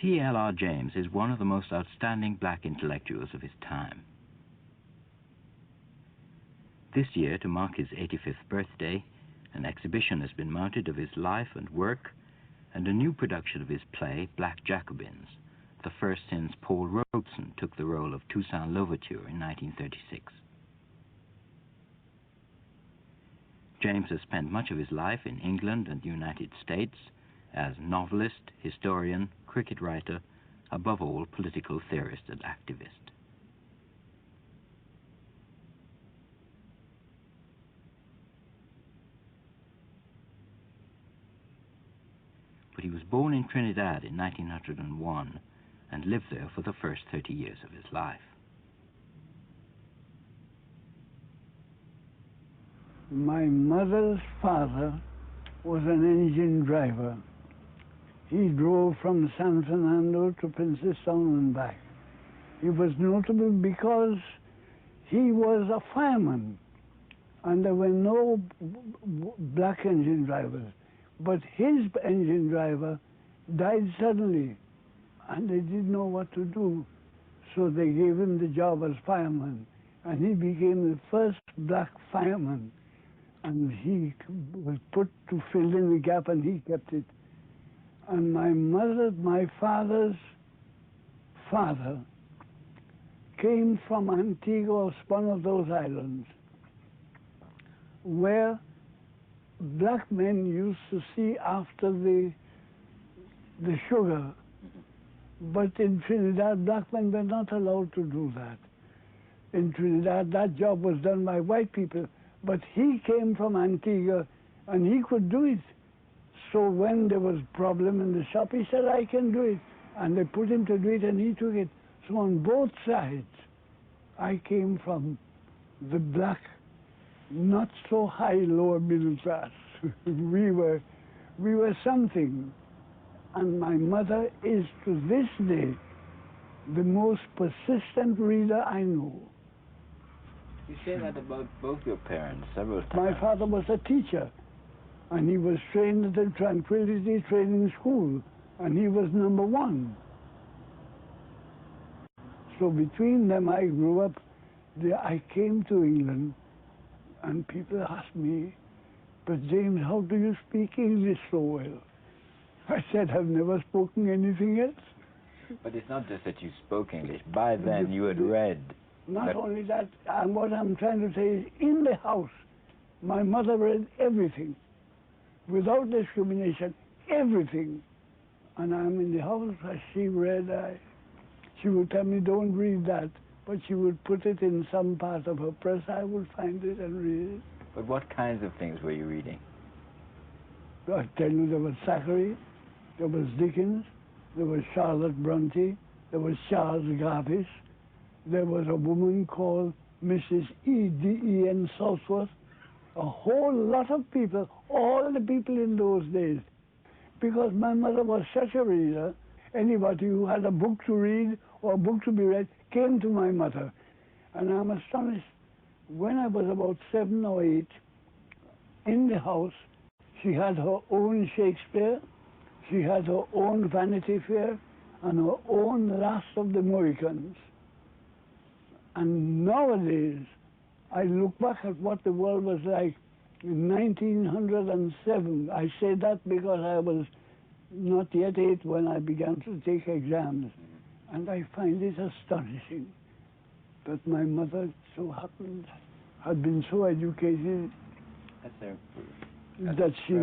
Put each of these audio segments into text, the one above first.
C.L.R. James is one of the most outstanding black intellectuals of his time. This year, to mark his 85th birthday, an exhibition has been mounted of his life and work, and a new production of his play, Black Jacobins, the first since Paul Robeson took the role of Toussaint Louverture in 1936. James has spent much of his life in England and the United States as novelist, historian, cricket writer, above all, political theorist and activist. But he was born in Trinidad in 1901 and lived there for the first 30 years of his life. My mother's father was an engine driver. He drove from San Fernando to Princestown and back. He was notable because he was a fireman, and there were no black engine drivers. But his engine driver died suddenly, and they didn't know what to do, so they gave him the job as fireman, and he became the first black fireman, and he was put to fill in the gap, and he kept it. And my father's father came from Antigua, one of those islands, where black men used to see after the sugar. But in Trinidad, black men were not allowed to do that. In Trinidad, that job was done by white people. But he came from Antigua, and he could do it. So when there was a problem in the shop, he said, I can do it. And they put him to do it, and he took it. So on both sides, I came from the black, not so high lower middle class. we were something. And my mother is, to this day, the most persistent reader I know. You say that about both your parents several times. My father was a teacher, and he was trained at the Tranquility Training School, and he was #1. So between them, I grew up. I came to England, and people asked me, but James, how do you speak English so well? I said, I've never spoken anything else. But it's not just that you spoke English. By then, you had read. Not only that, what I'm trying to say is, in the house, my mother read everything, without discrimination, everything. And I'm in the house, she read, she would tell me, don't read that, but she would put it in some part of her press. I would find it and read it. But what kinds of things were you reading? I tell you, there was Thackeray, there was Dickens, there was Charlotte Bronte, there was Charles Garvis, there was a woman called Mrs. E.D.E.N. Southworth, a whole lot of people, all the people in those days. Because my mother was such a reader, anybody who had a book to read or a book to be read came to my mother. And I'm astonished, when I was about 7 or 8, in the house, she had her own Shakespeare, she had her own Vanity Fair, and her own Last of the Mohicans. And nowadays, I look back at what the world was like in 1907. I say that because I was not yet 8 when I began to take exams. And I find it astonishing that my mother, so happened, had been so educated that she,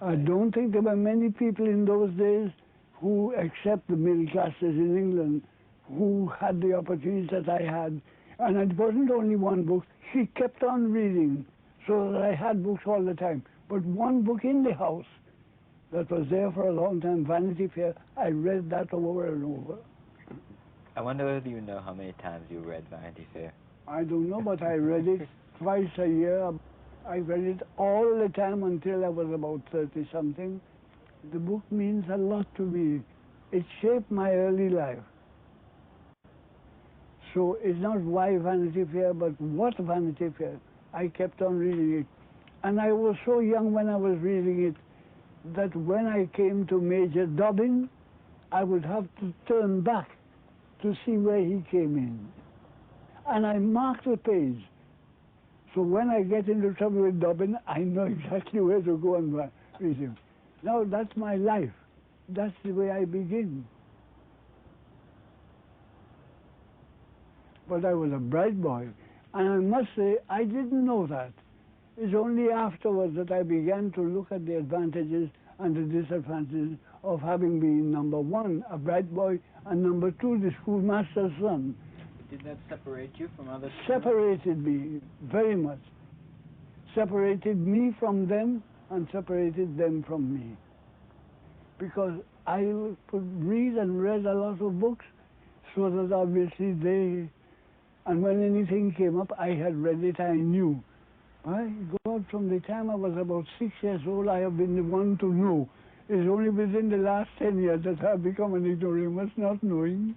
I don't think there were many people in those days who, except the middle classes in England, who had the opportunities that I had. And it wasn't only one book. She kept on reading, so that I had books all the time. But one book in the house that was there for a long time, Vanity Fair, I read that over and over. I wonder whether you know how many times you read Vanity Fair. I don't know, but I read it twice a year. I read it all the time until I was about 30-something. The book means a lot to me. It shaped my early life. So it's not why Vanity Fair, but what Vanity Fair. I kept on reading it. And I was so young when I was reading it that when I came to Major Dobbin, I would have to turn back to see where he came in. And I marked the page. So when I get into trouble with Dobbin, I know exactly where to go and read him. Now that's my life. That's the way I begin. But I was a bright boy. And I must say, I didn't know that. It's only afterwards that I began to look at the advantages and the disadvantages of having been, number one, a bright boy, and number two, the schoolmaster's son. Did that separate you from other students? Separated me very much. Separated me from them and separated them from me. Because I could read and read a lot of books, so that obviously they, and when anything came up, I had read it, I knew. My God, from the time I was about 6 years old, I have been the one to know. It's only within the last 10 years that I've become an ignoramus, not knowing.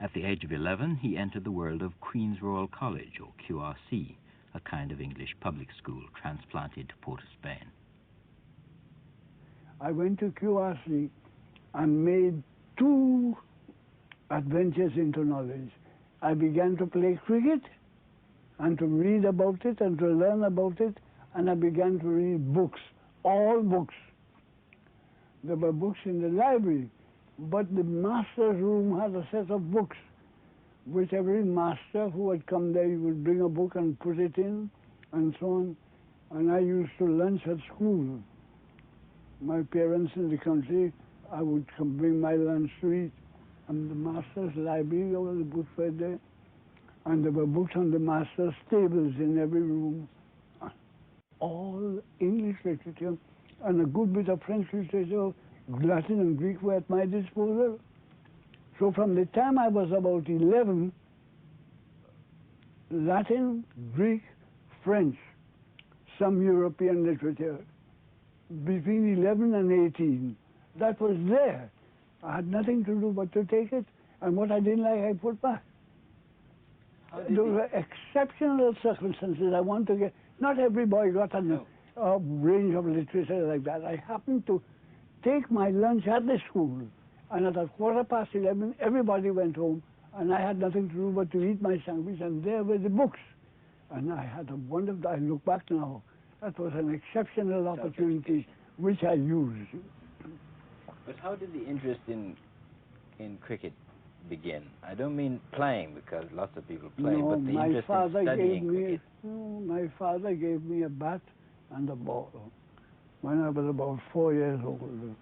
At the age of 11, he entered the world of Queen's Royal College, or QRC, a kind of English public school transplanted to Port of Spain. I went to QRC and made 2 adventures into knowledge. I began to play cricket and to read about it and to learn about it, and I began to read books, all books. There were books in the library, but the master's room had a set of books, which every master who had come there, he would bring a book and put it in, and so on. And I used to lunch at school. My parents in the country, I would bring my lunch to eat. And the master's library, all the books were there. And there were books on the master's tables in every room. All English literature and a good bit of French literature, Latin and Greek were at my disposal. So from the time I was about 11, Latin, Greek, French, some European literature, between 11 and 18, that was there. I had nothing to do but to take it, and what I didn't like, I put back. There were exceptional circumstances. I want to get, not every boy got a range of literature like that. I happened to take my lunch at the school, and at 11:15, everybody went home, and I had nothing to do but to eat my sandwich, and there were the books. And I had a wonderful, I look back now, that was an exceptional opportunity which I used. But how did the interest in cricket begin? I don't mean playing, because lots of people play, No, but the interest in studying cricket. My father gave me a bat and a ball when I was about 4 years old.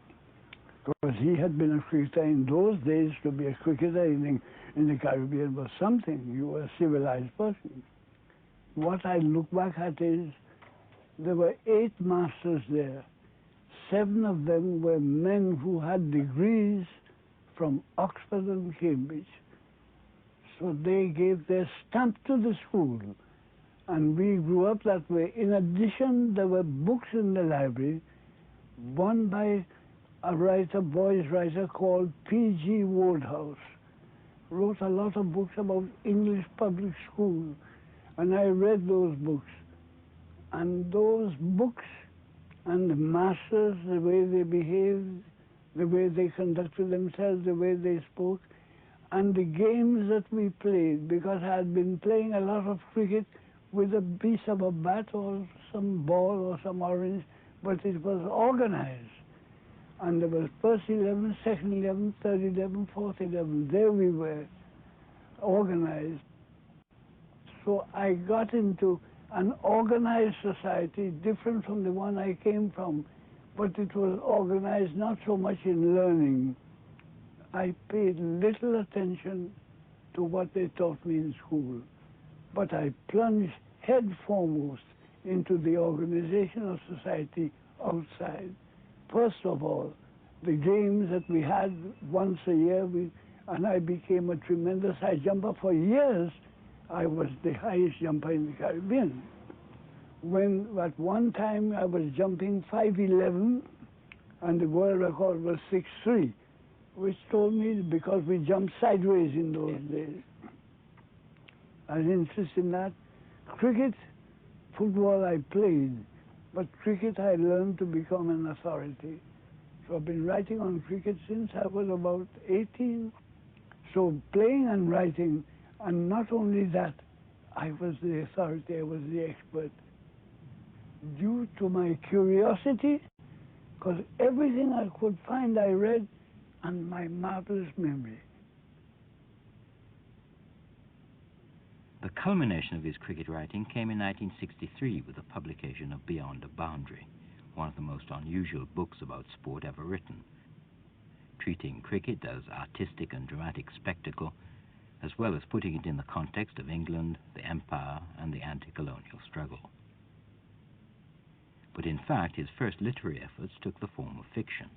Because he had been a cricketer in those days. To be a cricketer in the Caribbean was something. You were a civilized person. What I look back at is there were 8 masters there. 7 of them were men who had degrees from Oxford and Cambridge. So they gave their stamp to the school. And we grew up that way. In addition, there were books in the library, one by a writer, boys writer called P.G. Wodehouse. Wrote a lot of books about English public school. And I read those books. And those books and the masters, the way they behaved, the way they conducted themselves, the way they spoke, and the games that we played, because I had been playing a lot of cricket with a piece of a bat or some ball or some orange, but it was organized. And there was first 11, second 11, third 11, fourth 11. There we were, organized. So I got into an organized society, different from the one I came from, but it was organized not so much in learning. I paid little attention to what they taught me in school, but I plunged head foremost into the organization of society outside. First of all, the games that we had once a year, and I became a tremendous high jumper. For years, I was the highest jumper in the Caribbean. When at one time I was jumping 5'11", and the world record was 6'3", which told me because we jumped sideways in those days. I was interested in that. Cricket, football I played, But cricket, I learned to become an authority. So I've been writing on cricket since I was about 18. So playing and writing, and not only that, I was the authority, I was the expert. Due to my curiosity, because everything I could find I read, and my marvelous memory. The culmination of his cricket writing came in 1963 with the publication of Beyond a Boundary, one of the most unusual books about sport ever written, treating cricket as artistic and dramatic spectacle, as well as putting it in the context of England, the Empire, and the anti-colonial struggle. But in fact, his first literary efforts took the form of fiction.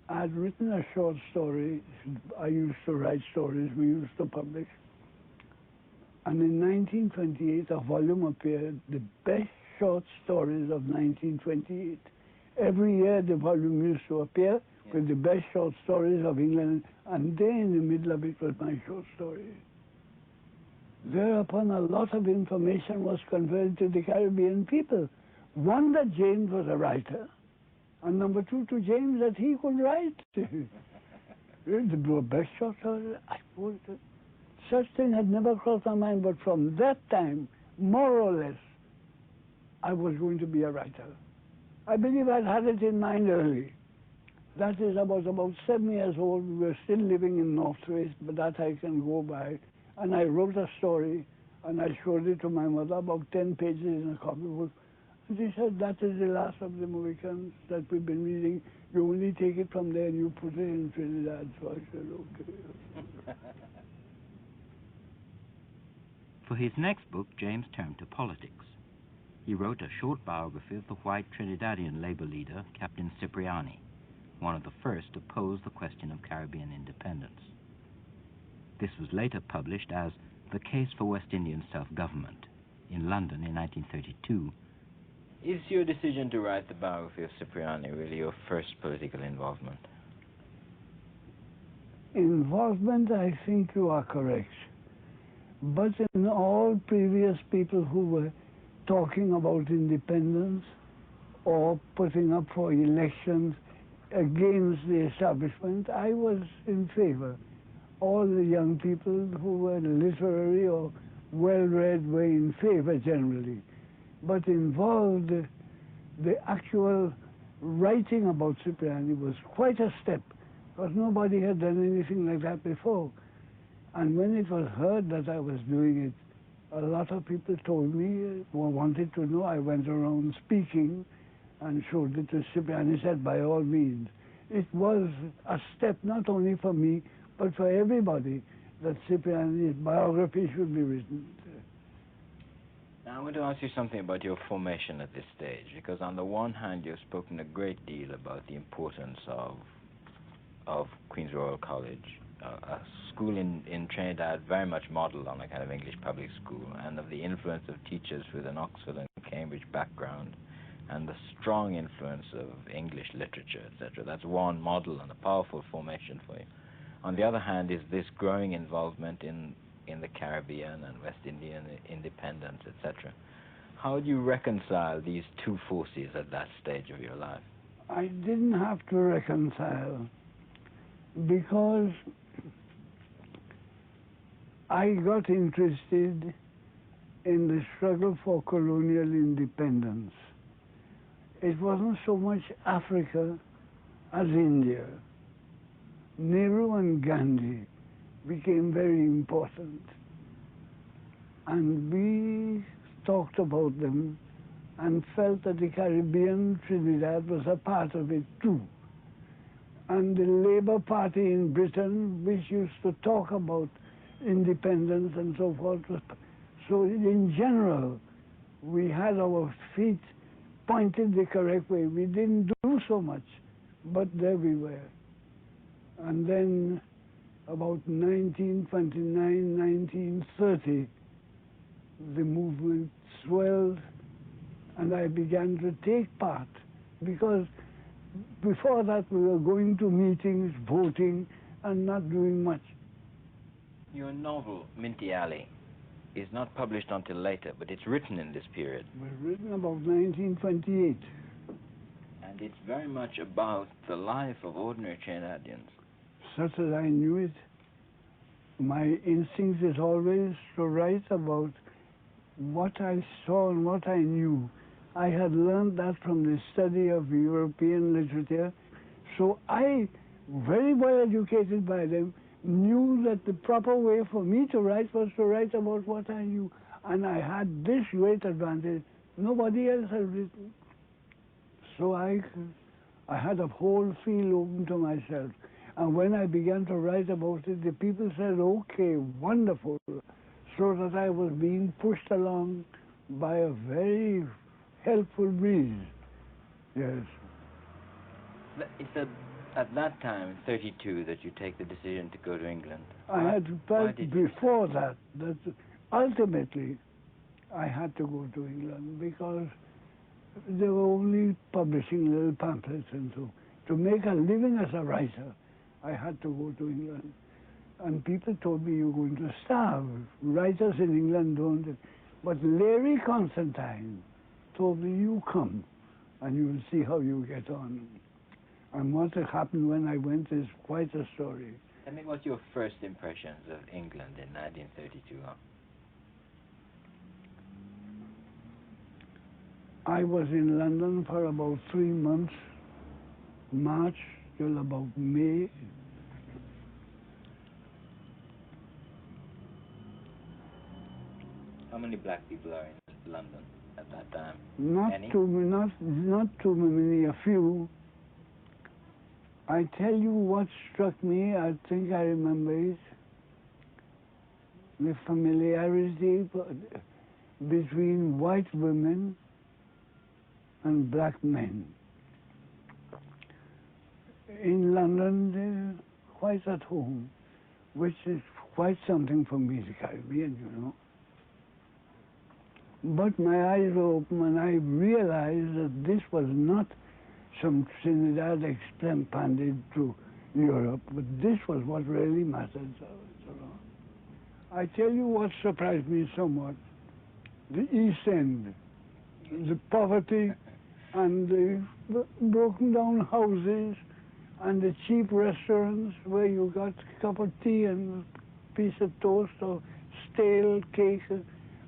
I'd written a short story. I used to write stories we used to publish. And in 1928, a volume appeared, The Best Short Stories of 1928. Every year, the volume used to appear with the best short stories of England, and there in the middle of it was my short story. Thereupon, a lot of information was conveyed to the Caribbean people. One, that James was a writer, and number two, to James, that he could write. The best short story, such thing had never crossed my mind, but from that time, more or less, I was going to be a writer. I believe I'd had it in mind early. That is, I was about 7 years old. We were still living in Northwest, but that I can go by. And I wrote a story, and I showed it to my mother, about 10 pages in a copybook. And she said, that is the last of the Mohicans that we've been reading. You only take it from there and you put it in Trinidad. So I said, okay. For his next book, James turned to politics. He wrote a short biography of the white Trinidadian labor leader, Captain Cipriani, one of the first to pose the question of Caribbean independence. This was later published as The Case for West Indian Self-Government in London in 1932. Is your decision to write the biography of Cipriani really your first political involvement? Involvement, I think you are correct. But in all previous people who were talking about independence or putting up for elections against the establishment, I was in favor. All the young people who were literary or well-read were in favor generally. But involved, the actual writing about Cipriani was quite a step, because nobody had done anything like that before. And when it was heard that I was doing it, a lot of people told me, or wanted to know. I went around speaking and showed it to Cipriani. He said, by all means. It was a step not only for me, but for everybody, that Cipriani's biography should be written. Now I want to ask you something about your formation at this stage, because on the one hand you've spoken a great deal about the importance of Queen's Royal College, a school in Trinidad very much modeled on a kind of English public school, and of the influence of teachers with an Oxford and Cambridge background, and the strong influence of English literature, etc. That's one model and a powerful formation for you. On the other hand is this growing involvement in the Caribbean and West Indian independence, etc. How do you reconcile these two forces at that stage of your life? I didn't have to reconcile, because I got interested in the struggle for colonial independence. It wasn't so much Africa as India. Nehru and Gandhi became very important, and we talked about them and felt that the Caribbean, Trinidad, was a part of it too. And the Labour Party in Britain, which used to talk about independence and so forth, so in general, we had our feet pointed the correct way. We didn't do so much, but there we were. And then about 1929, 1930, the movement swelled, and I began to take part, because before that we were going to meetings, voting, and not doing much. Your novel, Minty Alley, is not published until later, but it's written in this period. It was written about 1928. And it's very much about the life of ordinary Trinidadians. Such as I knew it, my instinct is always to write about what I saw and what I knew. I had learned that from the study of European literature, so I, very well educated by them, knew that the proper way for me to write was to write about what I knew. And I had this great advantage. Nobody else had written. So I had a whole field open to myself. And when I began to write about it, the people said, okay, wonderful. So that I was being pushed along by a very helpful breeze. Yes. It's at that time, in 32, that you take the decision to go to England. I had felt before that ultimately I had to go to England because they were only publishing little pamphlets and so. To make a living as a writer, I had to go to England. And people told me, you're going to starve. Writers in England don't. But Larry Constantine told me, you come and you'll see how you get on. And what happened when I went is quite a story. Tell me, what's your first impressions of England in 1932? I was in London for about 3 months, March till about May. How many black people are in London at that time? Not Any? too many, a few. I tell you what struck me, I think I remember it, the familiarity between white women and black men. In London, they're quite at home, which is quite something for me, the Caribbean, you know. But my eyes were open and I realized that this was not some Trinidad expanded to Europe, but this was what really mattered. I tell you what surprised me somewhat. The East End, the poverty and the broken down houses and the cheap restaurants where you got a cup of tea and a piece of toast or stale cake.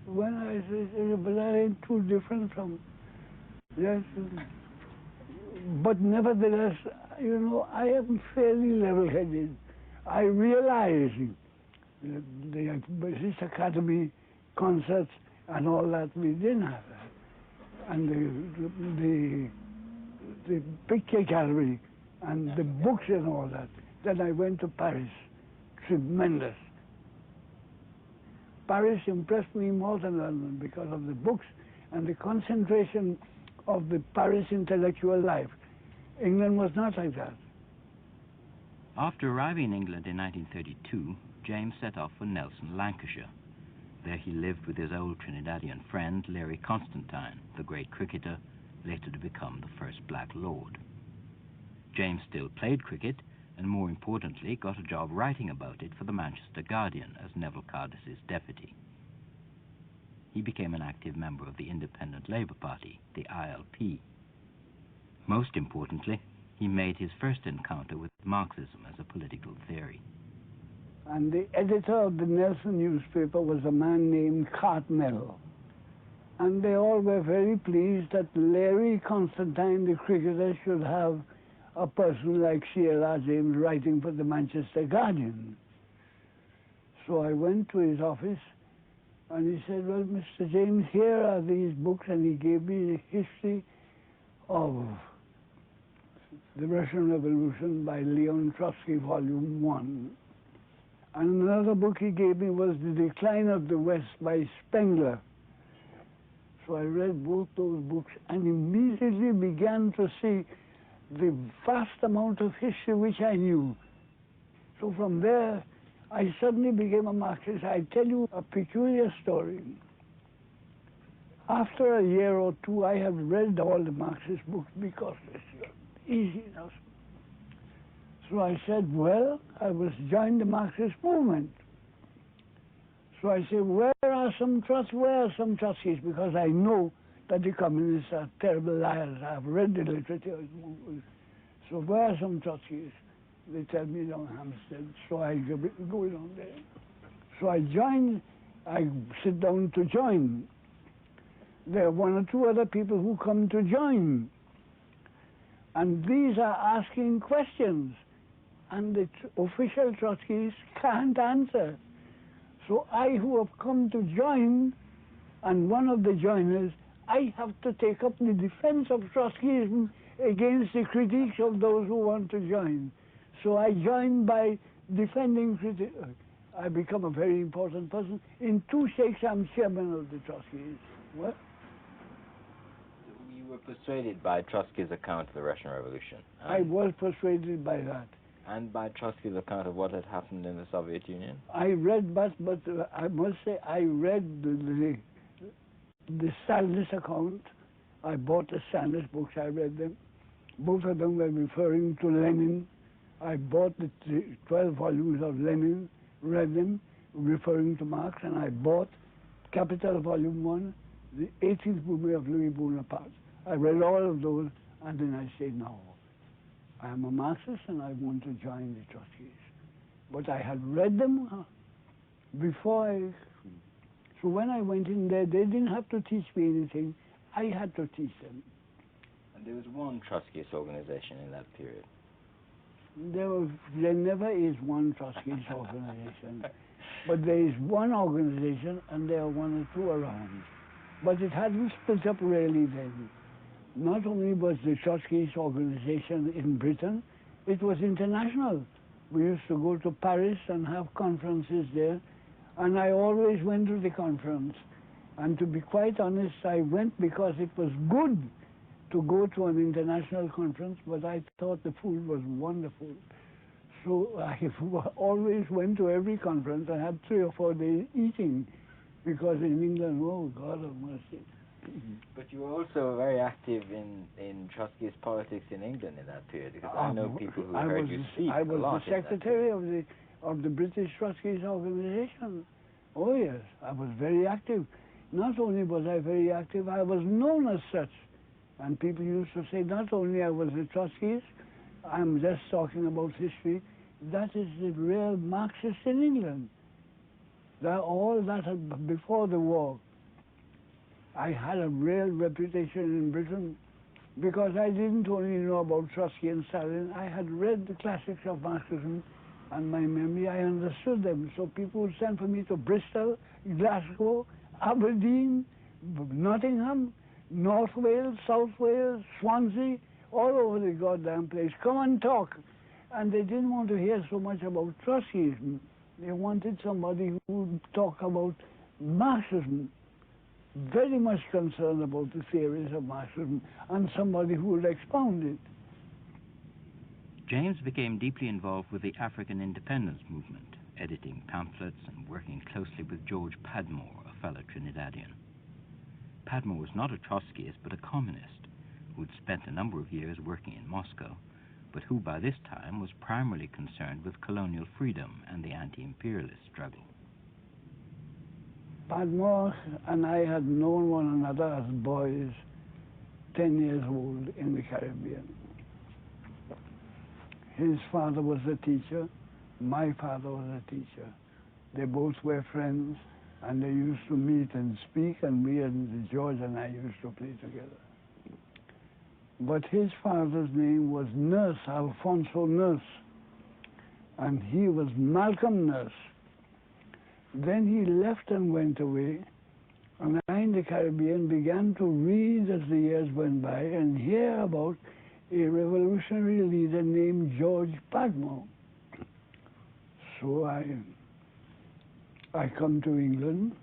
When I said, but that ain't too different from, yes. But nevertheless, you know, I am fairly level-headed. I realize the British Academy concerts and all that, we didn't have that. And the picture gallery and the books and all that. Then I went to Paris. Tremendous. Paris impressed me more than London because of the books and the concentration of the Paris intellectual life. England was not like that. After arriving in England in 1932, James set off for Nelson, Lancashire. There he lived with his old Trinidadian friend, Larry Constantine, the great cricketer, later to become the first Black Lord. James still played cricket, and more importantly, got a job writing about it for the Manchester Guardian as Neville Cardiss's deputy. He became an active member of the Independent Labour Party, the ILP. Most importantly, he made his first encounter with Marxism as a political theory. And the editor of the Nelson newspaper was a man named Cartmel. And they all were very pleased that Larry Constantine, the cricketer, should have a person like C.L.R. James writing for the Manchester Guardian. So I went to his office and he said, well, Mr. James, here are these books, and he gave me the history of the Russian Revolution by Leon Trotsky, Volume 1. And another book he gave me was The Decline of the West by Spengler. So I read both those books and immediately began to see the vast amount of history which I knew. So from there, I suddenly became a Marxist. I tell you a peculiar story. After a year or two, I have read all the Marxist books because it's easy enough. So I said, well, I must join the Marxist movement. So So I say, where are some Trotskyists? Because I know that the communists are terrible liars. I've read the literature. So where are some Trotskyists? They tell me down Hampstead. So I go down there. So I join, I sit down to join. There are one or two other people who come to join. And these are asking questions. And the official Trotskyists can't answer. So I, who have come to join, and one of the joiners, I have to take up the defense of Trotskyism against the critiques of those who want to join. So I join by defending critics. I become a very important person. In 2 shakes, I'm chairman of the Trotskyists. What? You were persuaded by Trotsky's account of the Russian Revolution. I was persuaded by that. And by Trotsky's account of what had happened in the Soviet Union? I read, but I must say, I read the Stalinist account. I bought the Stalinist books, I read them. Both of them were referring to Lenin. I bought the 12 volumes of Lenin, read them, referring to Marx, and I bought Capital Volume 1, the 18th movie of Louis Bonaparte. I read all of those, and then I said, no, I am a Marxist and I want to join the Trotskyists. But I had read them before so when I went in there, they didn't have to teach me anything. I had to teach them. And there was one Trotskyist organization in that period? There never is one Trotskyist organization. But there is one organization and there are one or two around. But it hadn't split up really then. Not only was the Trotskyist organization in Britain, it was international. We used to go to Paris and have conferences there, and I always went to the conference. And to be quite honest, I went because it was good to go to an international conference, but I thought the food was wonderful. So I always went to every conference. I had 3 or 4 days eating, because in England, oh God of mercy. But you were also very active in Trotskyist politics in England in that period, because I know people who heard you speak I was a lot the secretary of the British Trotskyist organization. Oh yes, I was very active. Not only was I very active, I was known as such. And people used to say, not only I was a Trotskyist, I'm just talking about history, that is the real Marxist in England. All that before the war. I had a real reputation in Britain because I didn't only know about Trotsky and Stalin, I had read the classics of Marxism and my memory, I understood them. So people would send for me to Bristol, Glasgow, Aberdeen, Nottingham, North Wales, South Wales, Swansea, all over the goddamn place. Come and talk. And they didn't want to hear so much about Trotskyism. They wanted somebody who would talk about Marxism, very much concerned about the theories of Marxism, and somebody who would expound it. James became deeply involved with the African independence movement, editing pamphlets and working closely with George Padmore, a fellow Trinidadian. Padmore was not a Trotskyist, but a communist, who had spent a number of years working in Moscow, but who by this time was primarily concerned with colonial freedom and the anti-imperialist struggle. Padmore and I had known one another as boys, 10 years old, in the Caribbean. His father was a teacher, my father was a teacher. They both were friends, and they used to meet and speak, and we and George and I used to play together. But his father's name was Nurse, Alfonso Nurse, and he was Malcolm Nurse. Then he left and went away, and I in the Caribbean began to read as the years went by and hear about a revolutionary leader named George Padmore. So I come to England.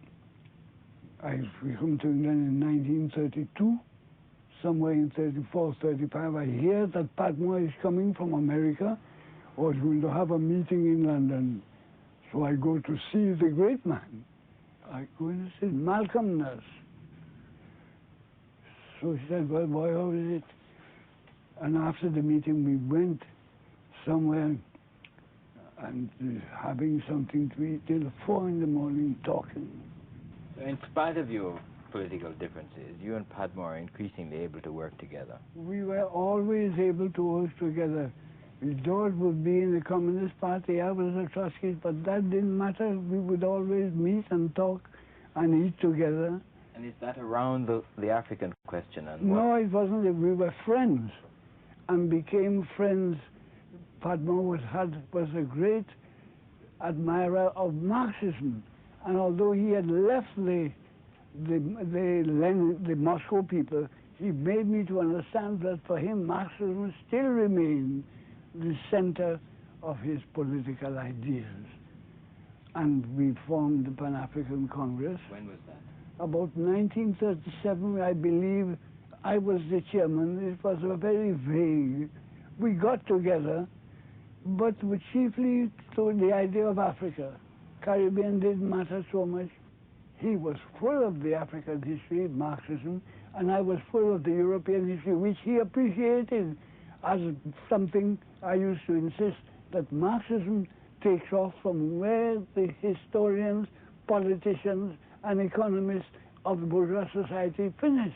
We come to England in 1932. Somewhere in 34, 35, I hear that Padmore is coming from America or is going to have a meeting in London. So I go to see the great man. I go and see Malcolm Nurse. So he said, well, boy, how is it? And after the meeting, we went somewhere. and having something to eat till 4 in the morning talking. In spite of your political differences, you and Padmore are increasingly able to work together. We were always able to work together. George would be in the Communist Party, I was a Trotskyist, but that didn't matter. We would always meet and talk and eat together. And is that around the African question? And no, it wasn't. We were friends and became friends. Padmore was a great admirer of Marxism. And although he had left the Moscow people, he made me to understand that for him Marxism still remained the center of his political ideas. And we formed the Pan-African Congress. When was that? About 1937, I believe. I was the chairman. It was very vague. We got together, but we chiefly to the idea of Africa. Caribbean didn't matter so much. He was full of the African history, Marxism, and I was full of the European history, which he appreciated as something. I used to insist that Marxism takes off from where the historians, politicians, and economists of the bourgeois society finished.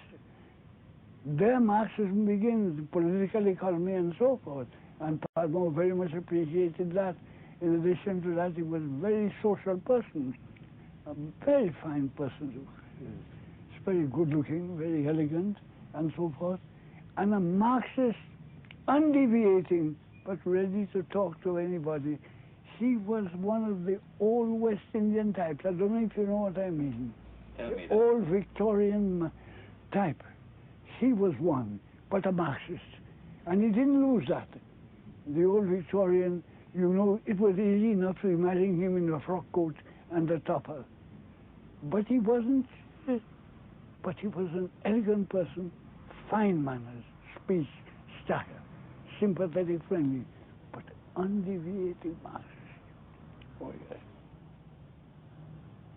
There Marxism begins, political economy and so forth. And Padmore very much appreciated that. In addition to that, he was a very social person, a very fine person. He's very good looking, very elegant, and so forth. And a Marxist, undeviating, but ready to talk to anybody. He was one of the old West Indian types. I don't know if you know what I mean. Tell me the old Victorian type. He was one, but a Marxist. And he didn't lose that. The old Victorian, you know, it was easy enough to imagine him in a frock coat and a topper. But he wasn't, but he was an elegant person, fine manners, speech, style, sympathetic, friendly, but undeviating Marxist. Oh, yes.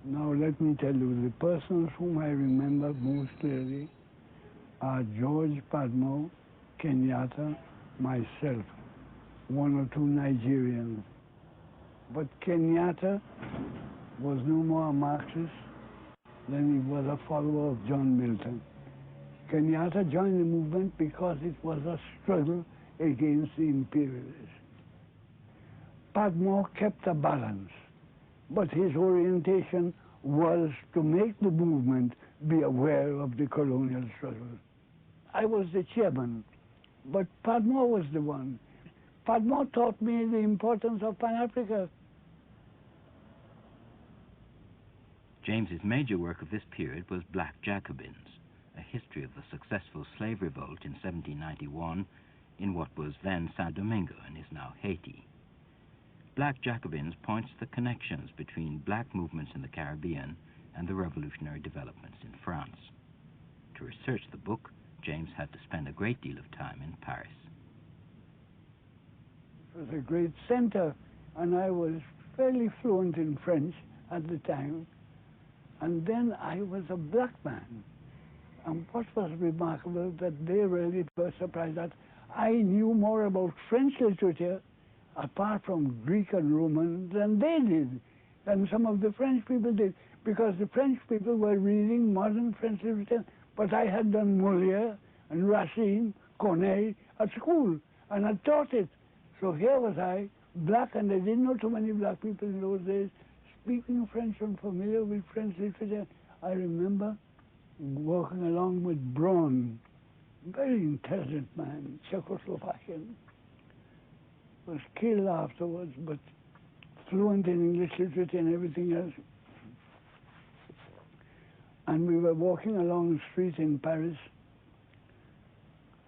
Now let me tell you, the persons whom I remember most clearly are George Padmore, Kenyatta, myself, one or two Nigerians. But Kenyatta was no more a Marxist than he was a follower of John Milton. Kenyatta joined the movement because it was a struggle against the imperialists. Padmore kept a balance, but his orientation was to make the movement be aware of the colonial struggle. I was the chairman, but Padmore was the one. Padmore taught me the importance of Pan-Africa. James's major work of this period was Black Jacobins, a history of the successful slave revolt in 1791 in what was then Saint-Domingue and is now Haiti. Black Jacobins points to the connections between black movements in the Caribbean and the revolutionary developments in France. To research the book, James had to spend a great deal of time in Paris. It was a great center, and I was fairly fluent in French at the time. And then I was a black man. And what was remarkable, that they really were surprised that I knew more about French literature, apart from Greek and Roman, than they did, than some of the French people did, because the French people were reading modern French literature, but I had done Molière and Racine, Corneille at school, and I taught it. So here was I, black, and I didn't know too many black people in those days, speaking French and familiar with French literature. I remember walking along with Braun, very intelligent man, Czechoslovakian, was killed afterwards, but fluent in English literature and everything else. And we were walking along the street in Paris,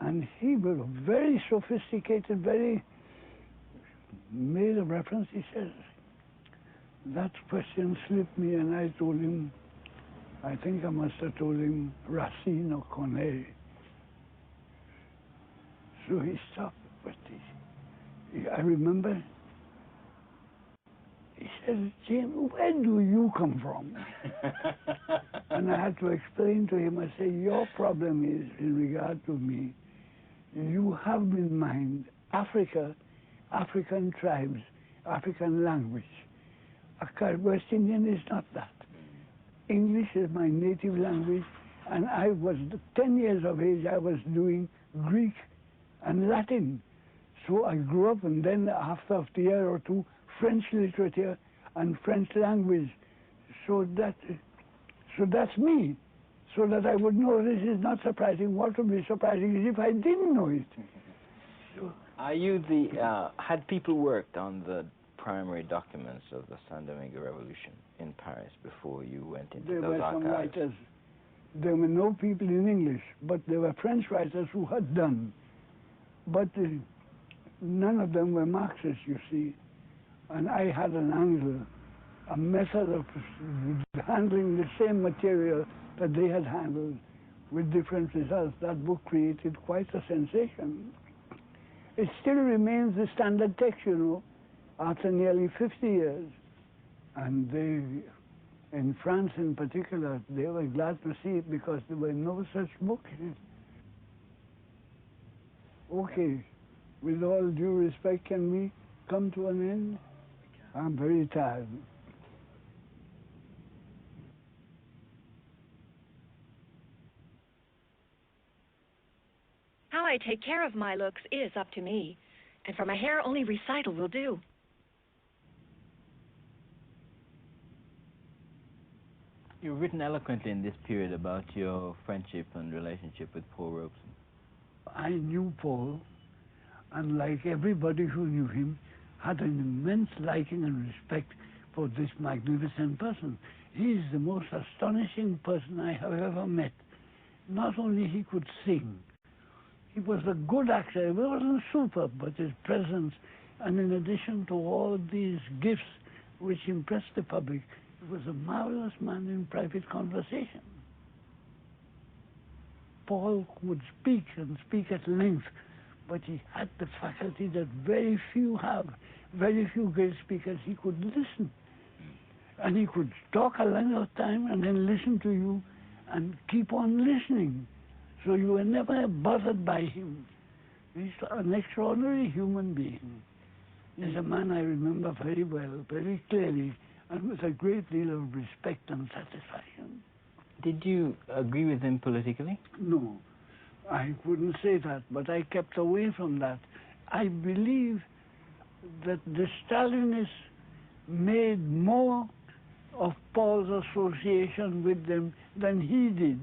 and he was very sophisticated, very made a reference. He says, that question slipped me, and I told him, I think I must have told him Racine or Corneille. So he stopped, but I remember, he said, James, where do you come from? And I had to explain to him, I said, your problem is, in regard to me, you have in mind Africa, African tribes, African language. West Indian is not that. English is my native language, and I was 10 years of age, I was doing Greek and Latin. So I grew up, and then after a year or two, French literature and French language. So that's me. So that I would know this is not surprising. What would be surprising is if I didn't know it. So, Are you the, had people worked on the primary documents of the San Domingo Revolution in Paris before you went into those archives? Some writers. There were no people in English, but there were French writers who had done. But none of them were Marxists, you see. And I had an angle, a method of handling the same material that they had handled with different results. That book created quite a sensation. It still remains the standard text, you know, after nearly 50 years. And they, in France in particular, they were glad to see it because there were no such books. Okay, with all due respect, can we come to an end? I'm very tired. How I take care of my looks is up to me. And for my hair, only recital will do. You've written eloquently in this period about your friendship and relationship with Paul Robeson. I knew Paul, and like everybody who knew him, had an immense liking and respect for this magnificent person. He is the most astonishing person I have ever met. Not only he could sing, he was a good actor. He wasn't super, but his presence, and in addition to all these gifts which impressed the public, he was a marvelous man in private conversation. Paul would speak and speak at length, but he had the faculty that very few have. Very few great speakers. He could listen. And he could talk a length of time and then listen to you and keep on listening. So you were never bothered by him. He's an extraordinary human being. He's a man I remember very well, very clearly, and with a great deal of respect and satisfaction. Did you agree with him politically? No, I wouldn't say that, but I kept away from that. I believe that the Stalinists made more of Paul's association with them than he did.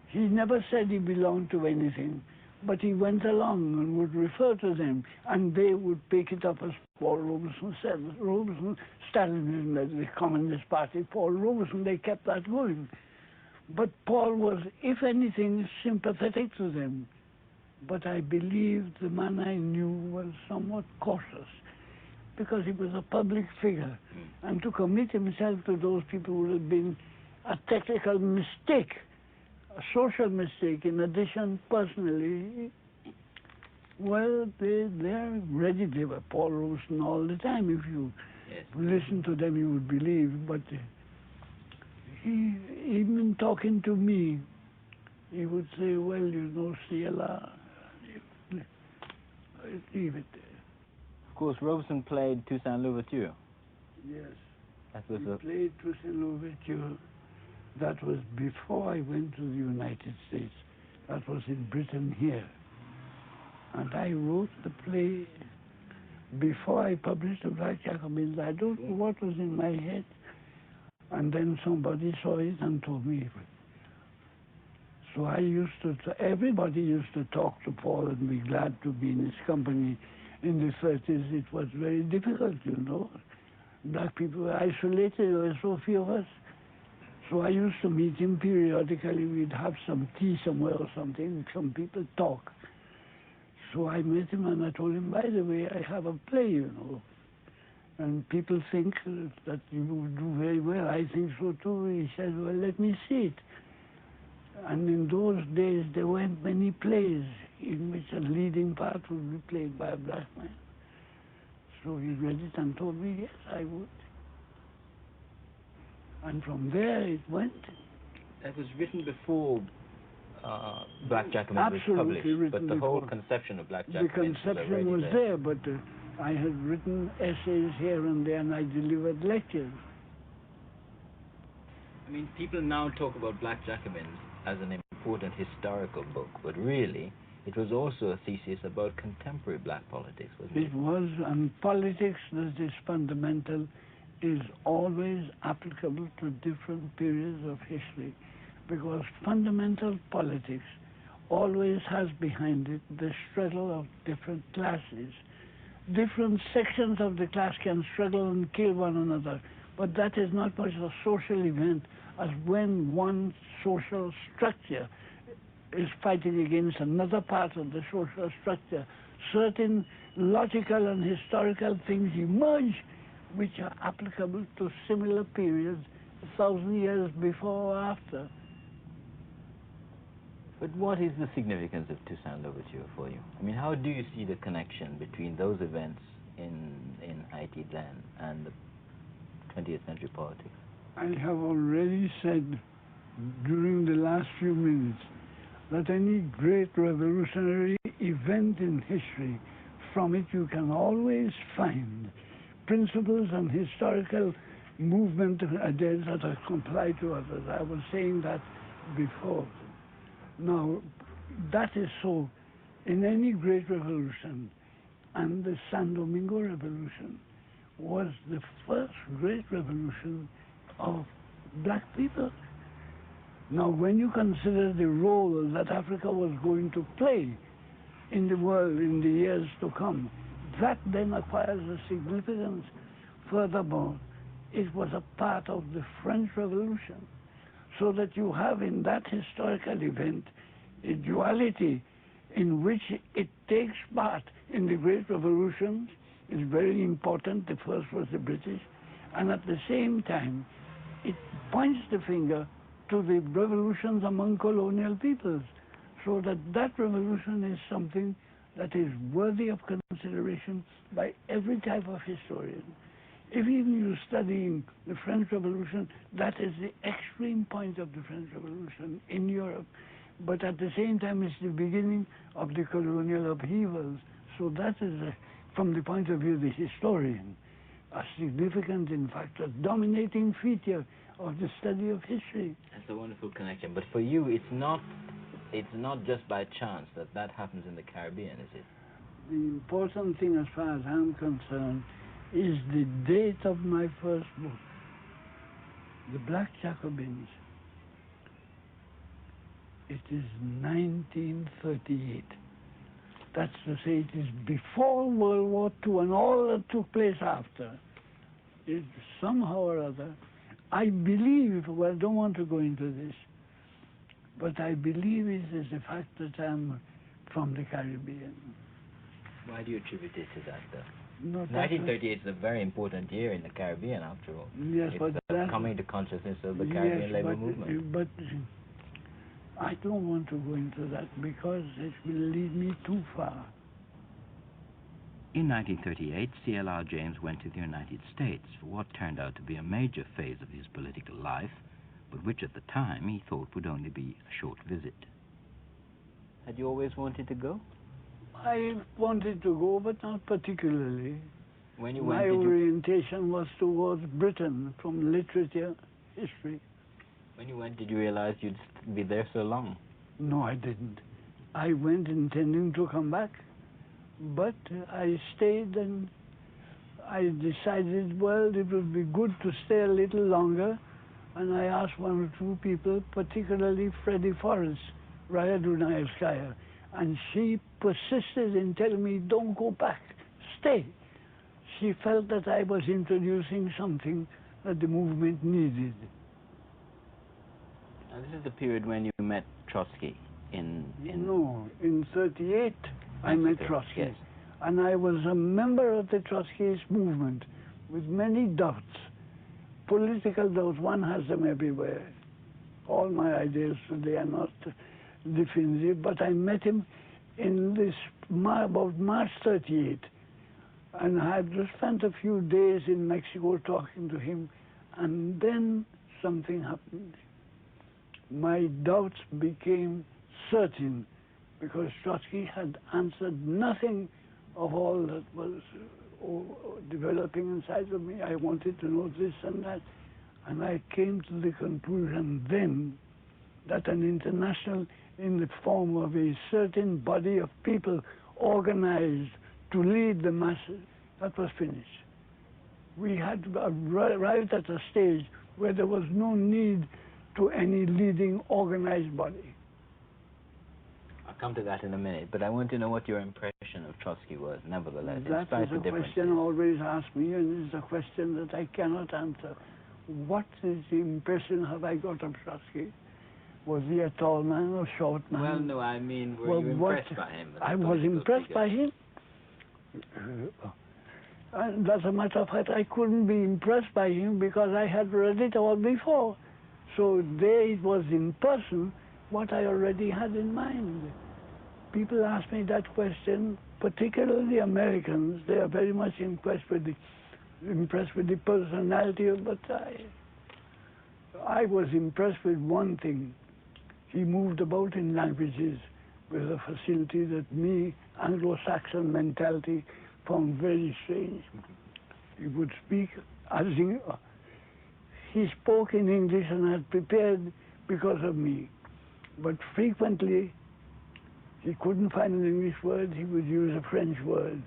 He never said he belonged to anything, but he went along and would refer to them, and they would pick it up as Paul Robeson said. Robeson, Stalinism, the Communist Party, Paul Robeson, they kept that going. But Paul was, if anything, sympathetic to them. But I believe the man I knew was somewhat cautious, because he was a public figure. And to commit himself to those people would have been a technical mistake, a social mistake. In addition, personally, well, they're ready. They were Paul Robeson all the time. If you listen to them, you would believe. But he, even talking to me, he would say, well, you know, Ciela, leave it there. Of course, Robeson played Toussaint Louverture. Yes. That was He played Toussaint Louverture. That was before I went to the United States. That was in Britain here. And I wrote the play before I published The Black Jacobins. I don't know what was in my head. And then somebody saw it and told me. So I used to, everybody used to talk to Paul and be glad to be in his company. In the 30s, it was very difficult, you know. Black people were isolated, there were so few of us. So I used to meet him periodically. We'd have some tea somewhere or something. Some people talk. So I met him and I told him, by the way, I have a play, you know. And people think that you would do very well. I think so too. He said, well, let me see it. And in those days, there weren't many plays in which a leading part would be played by a black man. So he read it and told me, yes, I would. And from there it went. That was written before Black Jacobins was published, written but the before. whole conception of Black Jacobins The conception was there, but I had written essays here and there, and I delivered lectures. I mean, people now talk about Black Jacobins as an important historical book, but really, it was also a thesis about contemporary black politics, wasn't it? It was, and politics that is fundamental is always applicable to different periods of history, because fundamental politics always has behind it the struggle of different classes. Different sections of the class can struggle and kill one another, but that is not much a social event as when one social structure is fighting against another part of the social structure. Certain logical and historical things emerge which are applicable to similar periods 1,000 years before or after. But what is the significance of Toussaint Louverture for you? I mean, how do you see the connection between those events in Haiti then and the 20th century politics? I have already said during the last few minutes that any great revolutionary event in history, from it you can always find principles and historical movement ideas that are applied to others. I was saying that before. Now, that is so in any great revolution, and the San Domingo Revolution was the first great revolution of black people. Now, when you consider the role that Africa was going to play in the world in the years to come, that then acquires a significance. Furthermore, it was a part of the French Revolution, so that you have in that historical event a duality in which it takes part in the great revolutions. Is very important. The first was the British, and at the same time, it points the finger to the revolutions among colonial peoples, so that that revolution is something that is worthy of consideration by every type of historian. If even you study the French Revolution, that is the extreme point of the French Revolution in Europe, but at the same time it's the beginning of the colonial upheavals. So that is, from the point of view of the historian, a significant, in fact, a dominating feature of the study of history. That's a wonderful connection. But for you, it's not just by chance that that happens in the Caribbean, is it? The important thing as far as I'm concerned is the date of my first book, The Black Jacobins. It is 1938. That's to say, it is before World War II and all that took place after. It, somehow or other, I believe, well, I don't want to go into this, but I believe it is the fact that I'm from the Caribbean. Why do you attribute it to that, though? No, 1938 is a very important year in the Caribbean, after all. Yes, it's but the coming to consciousness of the Caribbean labor movement. But I don't want to go into that because it will lead me too far. In 1938, C.L.R. James went to the United States for what turned out to be a major phase of his political life, but which at the time he thought would only be a short visit. Had you always wanted to go? I wanted to go, but not particularly. When you My went, orientation was towards Britain, from literature, history. When you went, did you realize you'd be there so long? No, I didn't. I went intending to come back, but I stayed, and I decided, well, it would be good to stay a little longer, and I asked one or two people, particularly Freddie Forrest, Raya Dunayevskaya, and she persisted in telling me, don't go back, stay. She felt that I was introducing something that the movement needed. Now, this is the period when you met Trotsky No, in 38 I met Trotsky. Yes. And I was a member of the Trotskyist movement with many doubts, political doubts. One has them everywhere. All my ideas today are not definitive, but I met him in this about March 38, and I had just spent a few days in Mexico talking to him, and then something happened. My doubts became certain because Trotsky had answered nothing of all that was developing inside of me. I wanted to know this and that. And I came to the conclusion then that an international in the form of a certain body of people organized to lead the masses, that was finished. We had arrived at a stage where there was no need to any leading organized body. I'll come to that in a minute, but I want to know what your impression of Trotsky was, nevertheless, in That spite is of the a question always asked me, and it's a question that I cannot answer. What is the impression have I got of Trotsky? Was he a tall man or short man? Well, no, I mean, were you impressed by him? I was impressed by him. And as a matter of fact, I couldn't be impressed by him because I had read it all before. So there it was in person what I already had in mind. People ask me that question, particularly Americans. They are very much impressed with the personality, but I was impressed with one thing. He moved about in languages with a facility that me, Anglo-Saxon mentality, found very strange. He would speak as he spoke in English and had prepared because of me. But frequently, he couldn't find an English word, he would use a French word.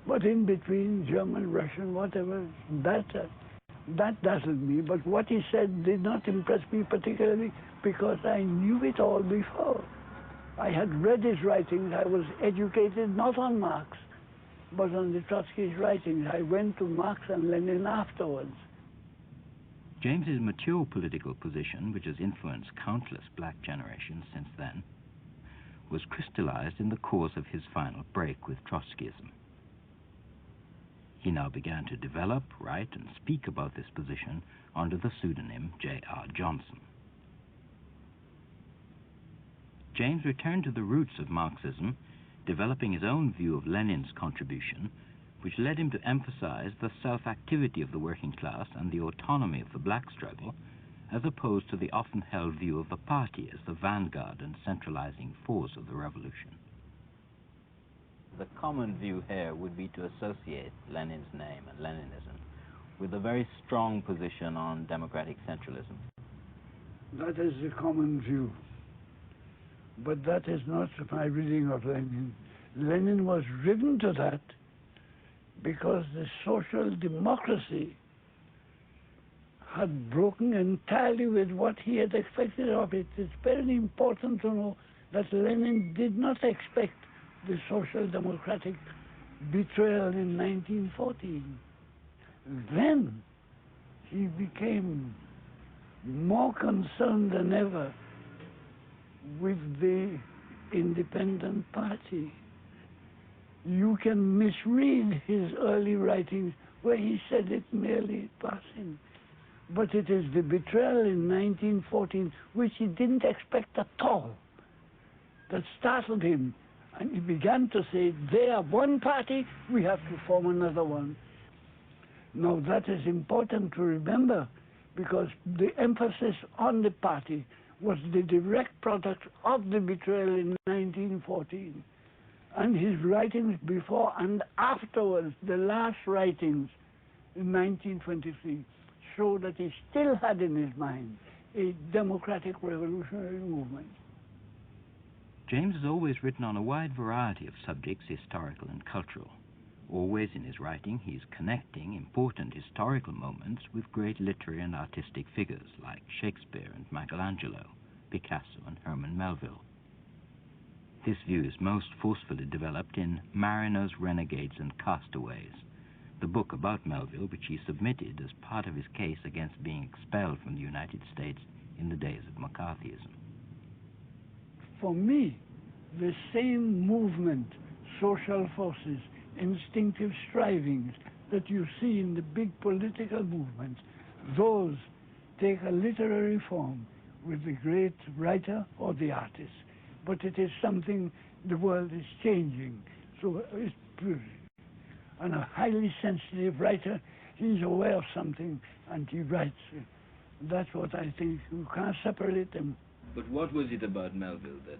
But in between, German, Russian, whatever, that dazzled me. But what he said did not impress me particularly because I knew it all before. I had read his writings. I was educated not on Marx, but on the Trotsky's writings. I went to Marx and Lenin afterwards. James's mature political position, which has influenced countless black generations since then, was crystallized in the course of his final break with Trotskyism. He now began to develop, write, and speak about this position under the pseudonym J.R. Johnson. James returned to the roots of Marxism, developing his own view of Lenin's contribution, which led him to emphasize the self-activity of the working class and the autonomy of the black struggle, as opposed to the often held view of the party as the vanguard and centralizing force of the revolution. The common view here would be to associate Lenin's name and Leninism with a very strong position on democratic centralism. That is the common view. But that is not my reading of Lenin. Lenin was driven to that because the social democracy had broken entirely with what he had expected of it. It's very important to know that Lenin did not expect the social democratic betrayal in 1914. Then he became more concerned than ever with the independent party. You can misread his early writings where he said it merely passing. But it is the betrayal in 1914, which he didn't expect at all, that startled him. And he began to say, they are one party, we have to form another one. Now that is important to remember, because the emphasis on the party was the direct product of the betrayal in 1914. And his writings before and afterwards, the last writings in 1923, show that he still had in his mind a democratic revolutionary movement. James has always written on a wide variety of subjects, historical and cultural. Always in his writing, he is connecting important historical moments with great literary and artistic figures like Shakespeare and Michelangelo, Picasso and Herman Melville. This view is most forcefully developed in Mariners, Renegades and Castaways, the book about Melville which he submitted as part of his case against being expelled from the United States in the days of McCarthyism. For me, the same movement, social forces, instinctive strivings that you see in the big political movements, those take a literary form with the great writer or the artist. But it is something the world is changing. So it's and a highly sensitive writer, he's aware of something and he writes. That's what I think. You can't separate them. But what was it about Melville that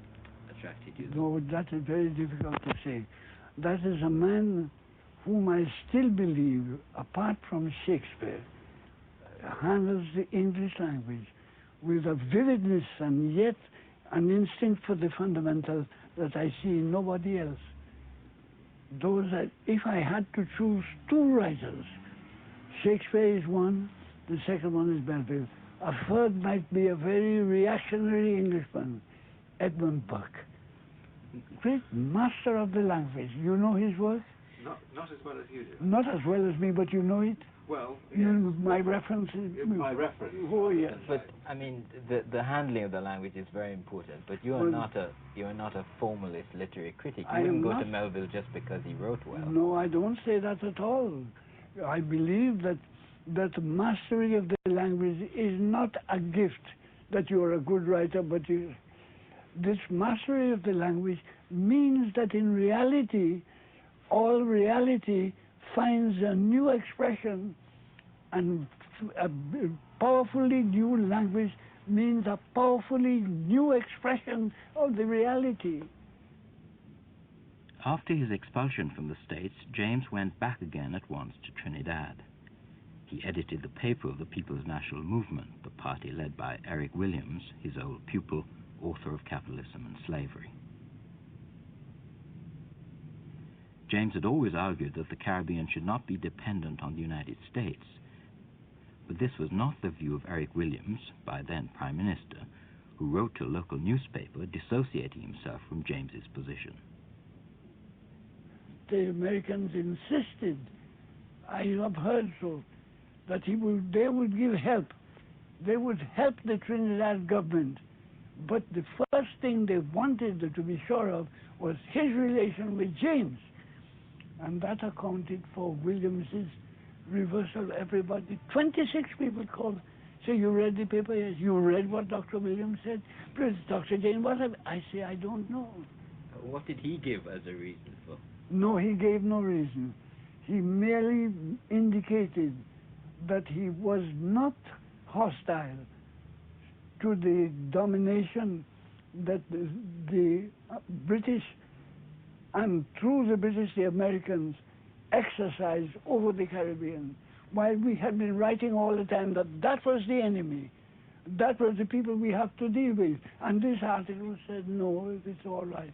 attracted you? No, that is very difficult to say. That is a man whom I still believe, apart from Shakespeare, handles the English language with a vividness and yet an instinct for the fundamental that I see in nobody else. Those that, if I had to choose two writers, Shakespeare is one, the second one is Melville. A third might be a very reactionary Englishman, Edmund Burke. Great master of the language. You know his work? Not as well as you do. Not as well as me, but you know it? Well, yes. My reference is... My reference. Oh, yes. But I mean, the handling of the language is very important. But you are not a formalist literary critic. You wouldn't go to Melville just because he wrote well. No, I don't say that at all. I believe that mastery of the language is not a gift that you are a good writer, but this mastery of the language means that in reality, all reality finds a new expression, and a powerfully new language means a powerfully new expression of the reality. After his expulsion from the States, James went back again at once to Trinidad. He edited the paper of the People's National Movement, the party led by Eric Williams, his old pupil, author of Capitalism and Slavery. James had always argued that the Caribbean should not be dependent on the United States, but this was not the view of Eric Williams, by then Prime Minister, who wrote to a local newspaper dissociating himself from James's position. The Americans insisted, I have heard so, that they would give help. They would help the Trinidad government. But the first thing they wanted to be sure of was his relation with James. And that accounted for Williams's reversal. Everybody, 26 people called, say, you read the paper? Yes. You read what Dr. Williams said? Please, Dr. James, what have I say, I don't know. What did he give as a reason for? No, he gave no reason. He merely indicated that he was not hostile to the domination that the British, and through the British, the Americans, exercised over the Caribbean, while we had been writing all the time that that was the enemy, that was the people we have to deal with. And this article said, no, it's all right.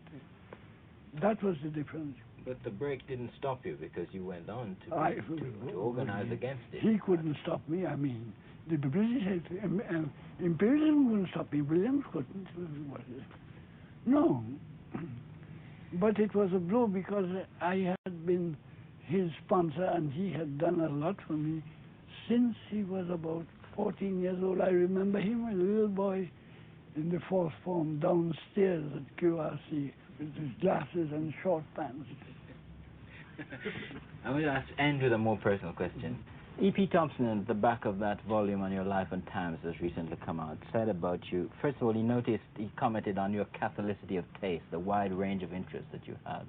That was the difference. But the break didn't stop you because you went on to organize against it. He couldn't stop me. I mean, the British imperialism wouldn't stop me. Williams couldn't. No. But it was a blow because I had been his sponsor and he had done a lot for me since he was about 14 years old. I remember him, a little boy in the fourth form, downstairs at QRC with his glasses and short pants. I'm going to end with a more personal question. E.P. Thompson, at the back of that volume on your life and times that's recently come out, said about you, first of all, he commented on your catholicity of taste, the wide range of interests that you had.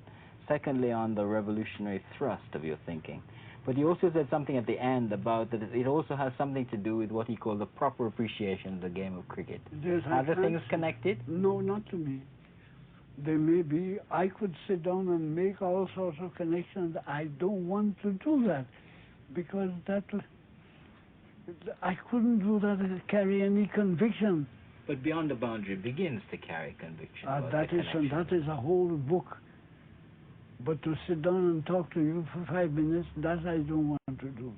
Secondly, on the revolutionary thrust of your thinking. But he also said something at the end about that it also has something to do with what he called the proper appreciation of the game of cricket. Are the things connected? No, not to me. They may be. I could sit down and make all sorts of connections. I don't want to do that because I couldn't do that and carry any conviction. But beyond the boundary begins to carry conviction. That is a whole book. But to sit down and talk to you for 5 minutes, that I don't want to do.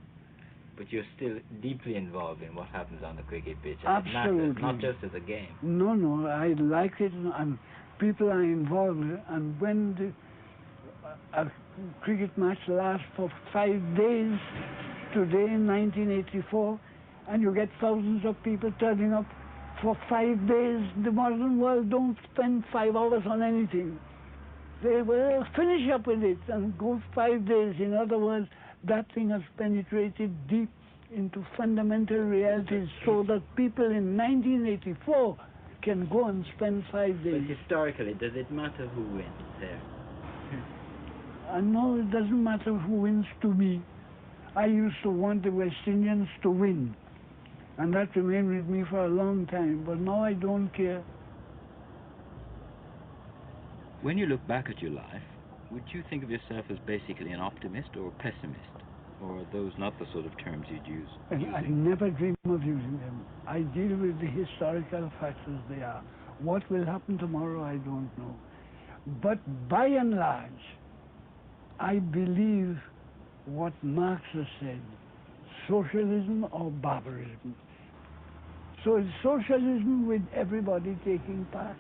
But you're still deeply involved in what happens on the cricket pitch. Absolutely. It matters, not just as a game. No, I like it, and people are involved. And when a cricket match lasts for 5 days, today in 1984, and you get thousands of people turning up for 5 days, the modern world don't spend 5 hours on anything. They will finish up with it and go 5 days. In other words, that thing has penetrated deep into fundamental realities so that people in 1984 can go and spend 5 days. But historically, does it matter who wins there? No, it doesn't matter who wins to me. I used to want the West Indians to win, and that remained with me for a long time, but now I don't care. When you look back at your life, would you think of yourself as basically an optimist or a pessimist? Or are those not the sort of terms you'd use? I never dream of using them. I deal with the historical facts as they are. What will happen tomorrow, I don't know. But by and large, I believe what Marx has said, socialism or barbarism. So it's socialism with everybody taking part,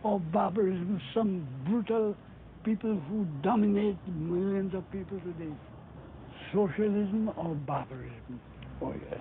or barbarism, some brutal people who dominate millions of people today. Socialism or barbarism. Oh yes.